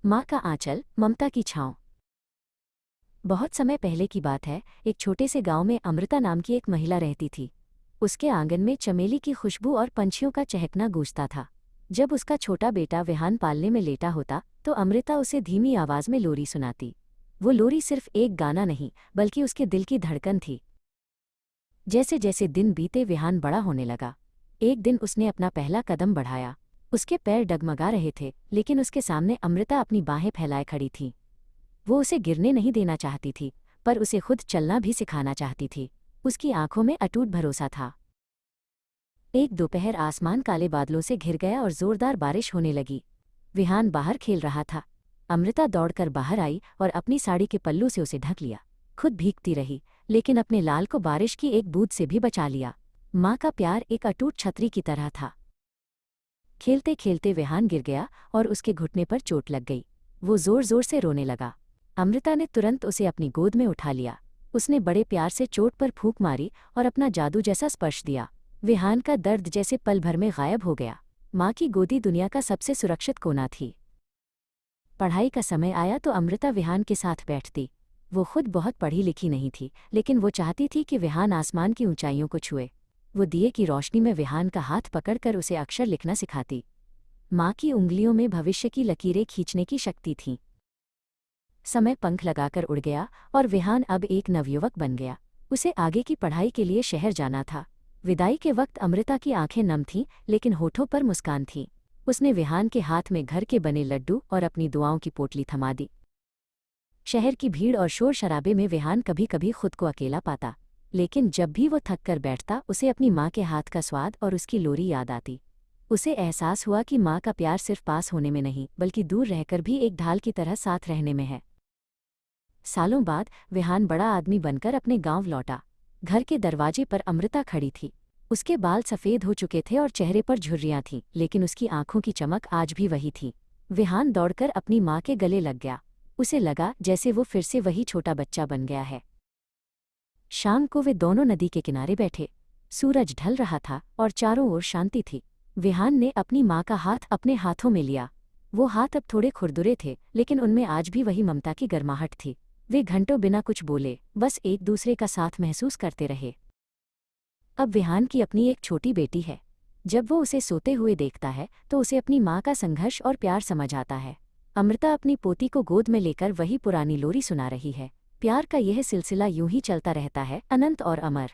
माँ का आंचल, ममता की छाँव। बहुत समय पहले की बात है, एक छोटे से गांव में अमृता नाम की एक महिला रहती थी। उसके आंगन में चमेली की खुशबू और पंछियों का चहकना गूंजता था। जब उसका छोटा बेटा विहान पालने में लेटा होता तो अमृता उसे धीमी आवाज में लोरी सुनाती। वो लोरी सिर्फ एक गाना नहीं, बल्कि उसके दिल की धड़कन थी। जैसे जैसे दिन बीते विहान बड़ा होने लगा। एक दिन उसने अपना पहला कदम बढ़ाया। उसके पैर डगमगा रहे थे, लेकिन उसके सामने अमृता अपनी बाहें फैलाए खड़ी थी। वो उसे गिरने नहीं देना चाहती थी, पर उसे खुद चलना भी सिखाना चाहती थी। उसकी आंखों में अटूट भरोसा था। एक दोपहर आसमान काले बादलों से घिर गया और जोरदार बारिश होने लगी। विहान बाहर खेल रहा था। अमृता दौड़कर बाहर आई और अपनी साड़ी के पल्लू से उसे ढक लिया। खुद भीगती रही, लेकिन अपने लाल को बारिश की एक बूंद से भी बचा लिया। माँ का प्यार एक अटूट छतरी की तरह था। खेलते खेलते विहान गिर गया और उसके घुटने पर चोट लग गई। वो जोर जोर से रोने लगा। अमृता ने तुरंत उसे अपनी गोद में उठा लिया। उसने बड़े प्यार से चोट पर फूंक मारी और अपना जादू जैसा स्पर्श दिया। विहान का दर्द जैसे पल भर में गायब हो गया। माँ की गोदी दुनिया का सबसे सुरक्षित कोना थी। पढ़ाई का समय आया तो अमृता विहान के साथ बैठती। वो खुद बहुत पढ़ी लिखी नहीं थी, लेकिन वो चाहती थी कि विहान आसमान की ऊंचाइयों को छुए। वो दिए की रोशनी में विहान का हाथ पकड़कर उसे अक्षर लिखना सिखाती। माँ की उंगलियों में भविष्य की लकीरें खींचने की शक्ति थी। समय पंख लगाकर उड़ गया और विहान अब एक नवयुवक बन गया। उसे आगे की पढ़ाई के लिए शहर जाना था। विदाई के वक्त अमृता की आंखें नम थीं, लेकिन होठों पर मुस्कान थी। उसने विहान के हाथ में घर के बने लड्डू और अपनी दुआओं की पोटली थमा दी। शहर की भीड़ और शोर शराबे में विहान कभी कभी खुद को अकेला पाता, लेकिन जब भी वो थक कर बैठता उसे अपनी माँ के हाथ का स्वाद और उसकी लोरी याद आती। उसे एहसास हुआ कि माँ का प्यार सिर्फ पास होने में नहीं, बल्कि दूर रहकर भी एक ढाल की तरह साथ रहने में है। सालों बाद विहान बड़ा आदमी बनकर अपने गांव लौटा। घर के दरवाजे पर अमृता खड़ी थी। उसके बाल सफ़ेद हो चुके थे और चेहरे पर झुर्रियां थीं, लेकिन उसकी आंखों की चमक आज भी वही थी। विहान दौड़कर अपनी माँ के गले लग गया। उसे लगा जैसे वो फिर से वही छोटा बच्चा बन गया है। शाम को वे दोनों नदी के किनारे बैठे। सूरज ढल रहा था और चारों ओर शांति थी। विहान ने अपनी माँ का हाथ अपने हाथों में लिया। वो हाथ अब थोड़े खुरदुरे थे, लेकिन उनमें आज भी वही ममता की गर्माहट थी। वे घंटों बिना कुछ बोले, बस एक दूसरे का साथ महसूस करते रहे। अब विहान की अपनी एक छोटी बेटी है। जब वो उसे सोते हुए देखता है तो उसे अपनी माँ का संघर्ष और प्यार समझ आता है। अमृता अपनी पोती को गोद में लेकर वही पुरानी लोरी सुना रही है। प्यार का यह सिलसिला यूं ही चलता रहता है, अनंत और अमर।